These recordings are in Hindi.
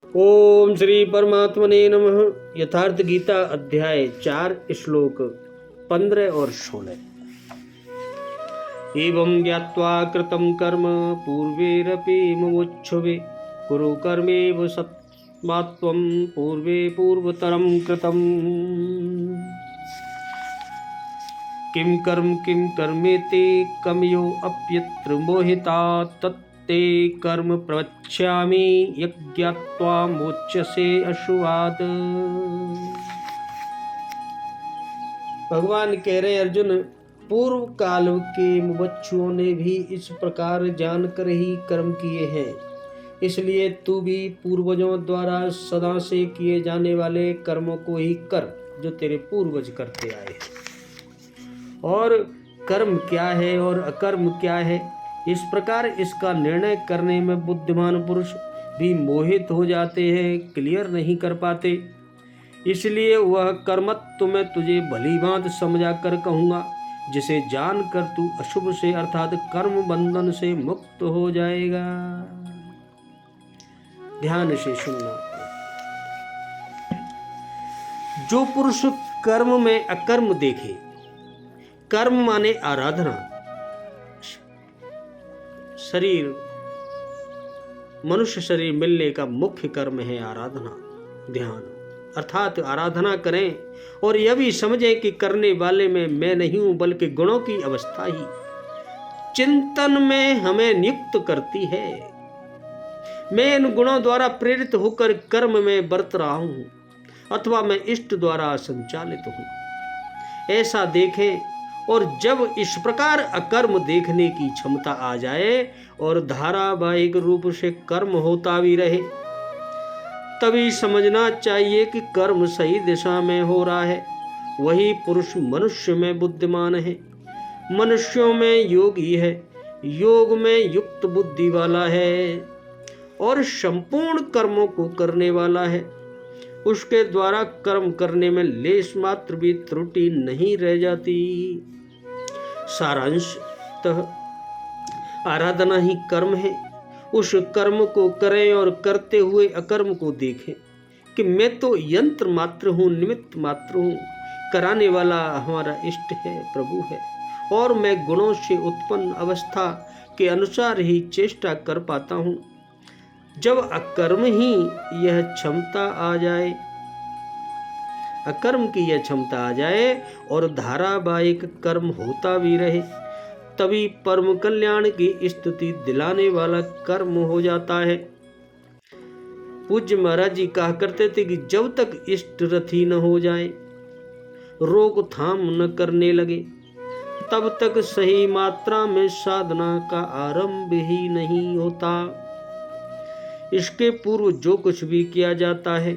ओम श्री परमात्मने नमः। यथार्थ गीता अध्याय 4 श्लोक 15 और 16। एवं ज्ञात्वा कृतं कर्म पूर्वेरपि मुमुक्षुभे कुरु कर्मेव सत्मात्वं पूर्वे पूर्वतरं कृतम्। किं कर्मेति कमयो अप्यत्र मोहिता तत्ते कर्म प्रवक्ष्यामि यज्ञात्वा मोच्यसे अशुभात्। भगवान कह रहे अर्जुन, पूर्व काल के मुमुक्षुओं ने भी इस प्रकार जानकर ही कर्म किए हैं, इसलिए तू भी पूर्वजों द्वारा सदा से किए जाने वाले कर्मों को ही कर जो तेरे पूर्वज करते आए हैं। और कर्म क्या है और अकर्म क्या है, इस प्रकार इसका निर्णय करने में बुद्धिमान पुरुष भी मोहित हो जाते हैं, क्लियर नहीं कर पाते। इसलिए वह कर्मत्व में तुझे भली भांति समझा कर कहूँगा, जिसे जानकर तू अशुभ से अर्थात कर्म बंधन से मुक्त हो जाएगा। ध्यान से सुनना। जो पुरुष कर्म में अकर्म देखे, कर्म माने आराधना, शरीर मनुष्य शरीर मिलने का मुख्य कर्म है आराधना, ध्यान, अर्थात आराधना करें और यह भी समझें कि करने वाले में मैं नहीं हूं बल्कि गुणों की अवस्था ही चिंतन में हमें नियुक्त करती है। मैं इन गुणों द्वारा प्रेरित होकर कर्म में बरत रहा हूं अथवा मैं इष्ट द्वारा संचालित हूं, ऐसा देखें। और जब इस प्रकार अकर्म देखने की क्षमता आ जाए और धारावाहिक रूप से कर्म होता भी रहे, तभी समझना चाहिए कि कर्म सही दिशा में हो रहा है। वही पुरुष मनुष्य में बुद्धिमान है, मनुष्यों में योगी है, योग में युक्त बुद्धि वाला है और संपूर्ण कर्मों को करने वाला है। उसके द्वारा कर्म करने में लेश मात्र भी त्रुटि नहीं रह जाती। सारांशतः आराधना ही कर्म है। उस कर्म को करें और करते हुए अकर्म को देखें कि मैं तो यंत्र मात्र हूँ, निमित्त मात्र हूँ, कराने वाला हमारा इष्ट है, प्रभु है, और मैं गुणों से उत्पन्न अवस्था के अनुसार ही चेष्टा कर पाता हूँ। जब अकर्म ही यह क्षमता आ जाए, अकर्म की यह क्षमता आ जाए और धारावाहिक कर्म होता भी रहे, तभी परम कल्याण की स्थिति दिलाने वाला कर्म हो जाता है। पूज्य महाराज जी कहा करते थे कि जब तक इष्ट रथी न हो जाए, रोकथाम न करने लगे, तब तक सही मात्रा में साधना का आरंभ ही नहीं होता। इसके पूर्व जो कुछ भी किया जाता है,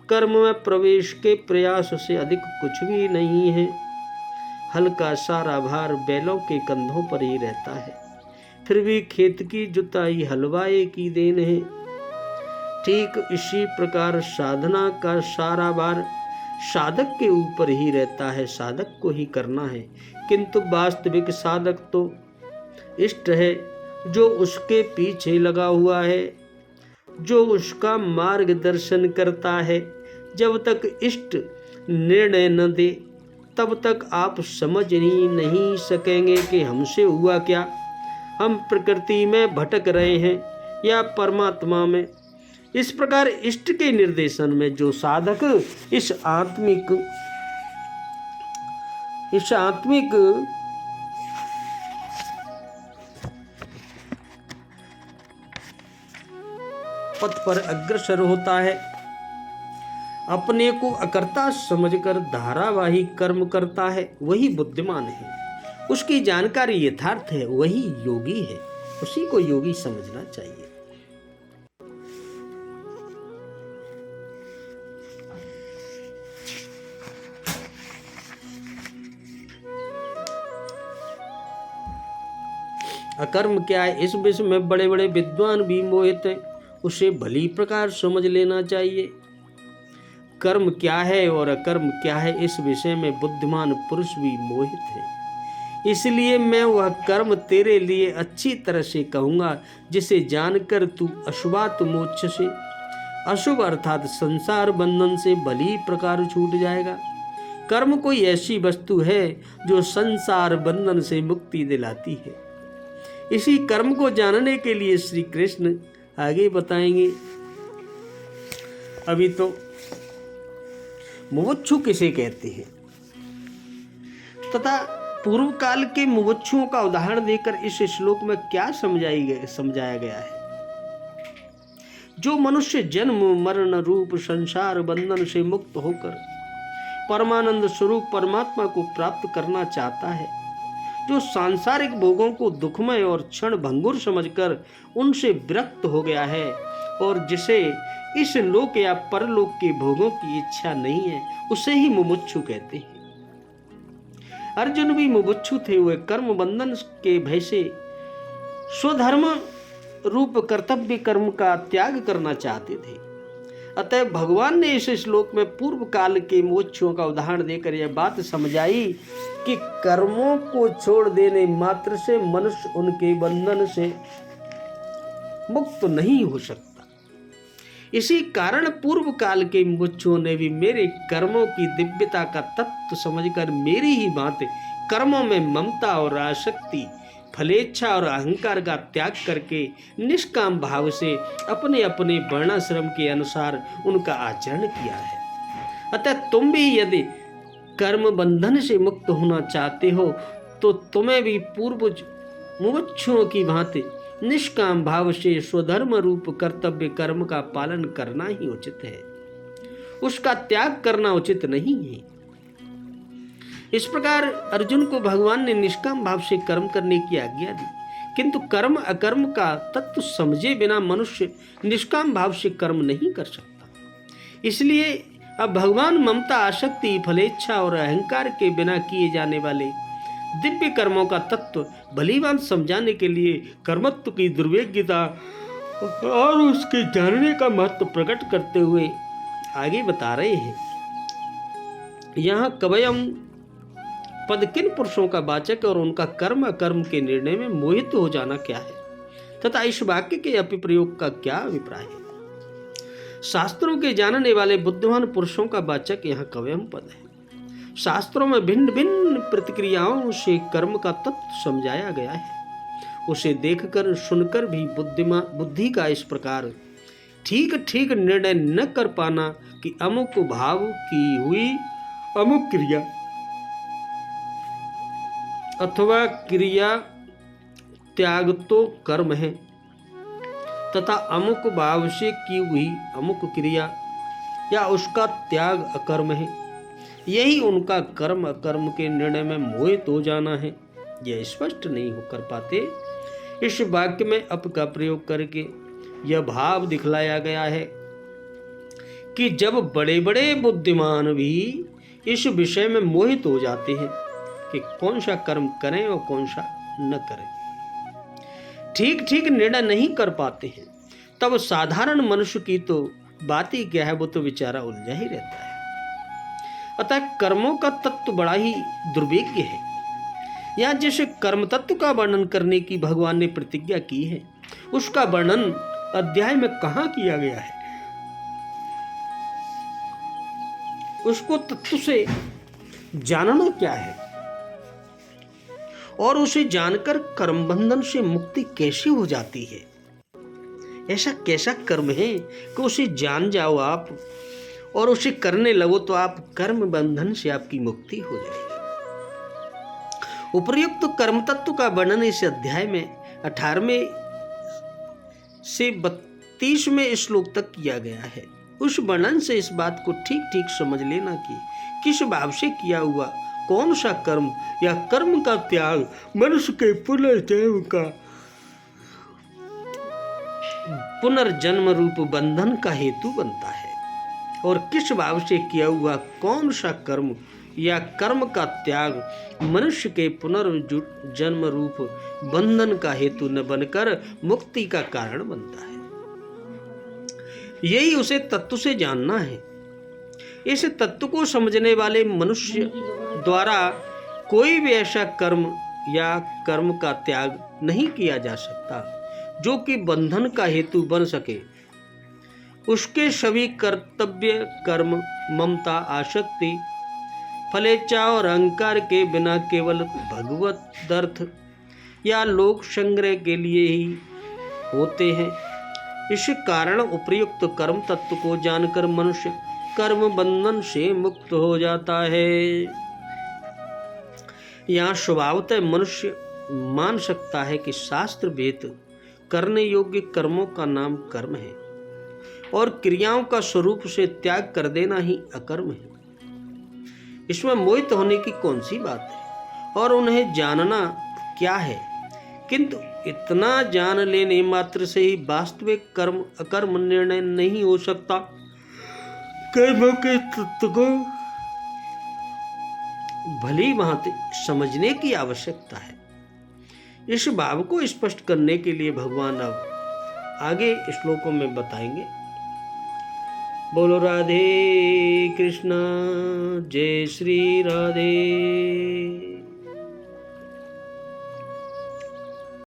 कर्म में प्रवेश के प्रयास से अधिक कुछ भी नहीं है। हल्का सारा भार बैलों के कंधों पर ही रहता है, फिर भी खेत की जुताई हलवाई की देन है। ठीक इसी प्रकार साधना का सारा भार साधक के ऊपर ही रहता है, साधक को ही करना है। किंतु वास्तविक साधक तो इष्ट है, जो उसके पीछे लगा हुआ है, जो उसका मार्गदर्शन करता है। जब तक इष्ट निर्णय न दे, तब तक आप समझ ही नहीं सकेंगे कि हमसे हुआ क्या, हम प्रकृति में भटक रहे हैं या परमात्मा में। इस प्रकार इष्ट के निर्देशन में जो साधक इस आत्मिक पथ पर अग्रसर होता है, अपने को अकर्ता समझकर धारावाहिक कर्म करता है, वही बुद्धिमान है। उसकी जानकारी यथार्थ है, वही योगी है। उसी को योगी समझना चाहिए। अकर्म क्या है, इस विषय में बड़े बड़े विद्वान भी मोहित हैं, उसे भली प्रकार समझ लेना चाहिए। कर्म क्या है और अकर्म क्या है, इस विषय में बुद्धिमान पुरुष भी मोहित है। इसलिए मैं वह कर्म तेरे लिए अच्छी तरह से कहूँगा, जिसे जानकर तू अशुभात मोक्ष से अशुभ अर्थात संसार बंधन से भली प्रकार छूट जाएगा। कर्म कोई ऐसी वस्तु है जो संसार बंधन से मुक्ति दिलाती है। इसी कर्म को जानने के लिए श्री कृष्ण आगे बताएंगे। अभी तो मुमुक्षु किसे कहते हैं तथा पूर्व काल के मुमुक्षुओं का उदाहरण देकर इस श्लोक में क्या समझाया गया है। जो मनुष्य जन्म मरण रूप संसार बंधन से मुक्त होकर परमानंद स्वरूप परमात्मा को प्राप्त करना चाहता है, जो सांसारिक भोगों को दुखमय और क्षण भंगुर समझकर उनसे विरक्त हो गया है और जिसे इस लोक या परलोक के भोगों की इच्छा नहीं है, उसे ही मुमुक्षु कहते हैं। अर्जुन भी मुमुक्षु थे। वे कर्म बंधन के भय से स्वधर्म रूप कर्तव्य कर्म का त्याग करना चाहते थे। अतः भगवान ने इस श्लोक में पूर्व काल के मुमुक्षुओं का उदाहरण देकर यह बात समझाई कि कर्मों को छोड़ देने मात्र से मनुष्य उनके बंधन से मुक्त नहीं हो सकता। इसी कारण पूर्व काल के मुमुक्षुओं ने भी मेरे कर्मों की दिव्यता का तत्व समझकर मेरी ही भांति कर्मों में ममता और आसक्ति, फलेच्छा और अहंकार का त्याग करके निष्काम भाव से अपने अपने वर्णाश्रम के अनुसार उनका आचरण किया है। अतः तुम भी यदि कर्म बंधन से मुक्त होना चाहते हो तो तुम्हें भी पूर्व मुमुक्षुओं की भांति निष्काम भाव से स्वधर्म रूप कर्तव्य कर्म का पालन करना ही उचित है, उसका त्याग करना उचित नहीं है। इस प्रकार अर्जुन को भगवान ने निष्काम भाव से कर्म करने की आज्ञा दी, किंतु कर्म अकर्म का तत्व समझे बिना मनुष्य निष्काम भाव से कर्म नहीं कर सकता। इसलिए अब भगवान ममता, आसक्ति, फलेच्छा और अहंकार के बिना किए जाने वाले दिव्य कर्मों का तत्व भलीभांति समझाने के लिए कर्मत्व की दुर्वेग्यता और उसके जानने का महत्व प्रकट करते हुए आगे बता रहे हैं। यहाँ कवयम पद किन पुरुषों का वाचक और उनका कर्म अकर्म के निर्णय में मोहित हो जाना क्या है तथा इस वाक्य के अभिप्रयोग का क्या अभिप्राय है। शास्त्रों के जानने वाले बुद्धिमान पुरुषों का वाचक यहाँ कवयम पद है। शास्त्रों में भिन्न भिन्न प्रतिक्रियाओं से कर्म का तत्व समझाया गया है। उसे देखकर सुनकर भी बुद्धि का इस प्रकार ठीक ठीक निर्णय न कर पाना कि अमुक भाव की हुई अमुक क्रिया अथवा क्रिया त्याग तो कर्म है तथा अमुक भाव से की हुई अमुक क्रिया या उसका त्याग अकर्म है, यही उनका कर्म अकर्म के निर्णय में मोहित हो जाना है। यह स्पष्ट नहीं होकर पाते। इस वाक्य में अप का प्रयोग करके यह भाव दिखलाया गया है कि जब बड़े बड़े बुद्धिमान भी इस विषय में मोहित हो जाते हैं कि कौन सा कर्म करें और कौन सा न करें, ठीक ठीक निर्णय नहीं कर पाते हैं, तब साधारण मनुष्य की तो बात ही क्या है, वो तो बेचारा उलझा ही रहता है। अतः कर्मों का तत्व बड़ा ही दुर्भाग्य है। यहाँ जिस कर्म तत्व का वर्णन करने की भगवान ने प्रतिज्ञा की है, उसका वर्णन अध्याय में कहाँ किया गया है। उसको तत्व से जानना क्या है और उसे जानकर कर्म बंधन से मुक्ति कैसे हो जाती है। ऐसा कैसा कर्म है कि उसे जान जाओ आप और उसे करने लगो तो आप कर्म बंधन से आपकी मुक्ति हो जाएगी। उपर्युक्त कर्म तत्व का वर्णन इस अध्याय में 18वें से 32वें श्लोक तक किया गया है। उस वर्णन से इस बात को ठीक ठीक समझ लेना कि किस भाव से किया हुआ कौन सा कर्म या कर्म का त्याग मनुष्य के पुनर्जन्म रूप बंधन का हेतु बनता है और किस भाव से किया हुआ कौन सा कर्म या कर्म का त्याग मनुष्य के पुनर्जन्म रूप बंधन का हेतु न बनकर मुक्ति का कारण बनता है। यही उसे तत्व से जानना है। इस तत्व को समझने वाले मनुष्य द्वारा कोई भी ऐसा कर्म या कर्म का त्याग नहीं किया जा सकता जो कि बंधन का हेतु बन सके उसके सभी कर्तव्य कर्म ममता आसक्ति फलेच्छा और अहंकार के बिना केवल भगवत दर्थ या लोक संग्रह के लिए ही होते हैं। इस कारण उपर्युक्त कर्म तत्व को जानकर मनुष्य कर्म बंधन से मुक्त हो जाता है। यहाँ स्वभावतः मनुष्य मान सकता है कि शास्त्र वेद करने योग्य कर्मों का नाम कर्म है और क्रियाओं का स्वरूप से त्याग कर देना ही अकर्म है। इसमें मोहित होने की कौन सी बात है और उन्हें जानना क्या है, किंतु इतना जान लेने मात्र से ही वास्तविक कर्म अकर्म निर्णय नहीं हो सकता। कर्मों के तत्व को भली भांति समझने की आवश्यकता है। इस भाव को स्पष्ट करने के लिए भगवान अब आगे श्लोकों में बताएंगे। बोलो राधे कृष्णा, जय श्री राधे।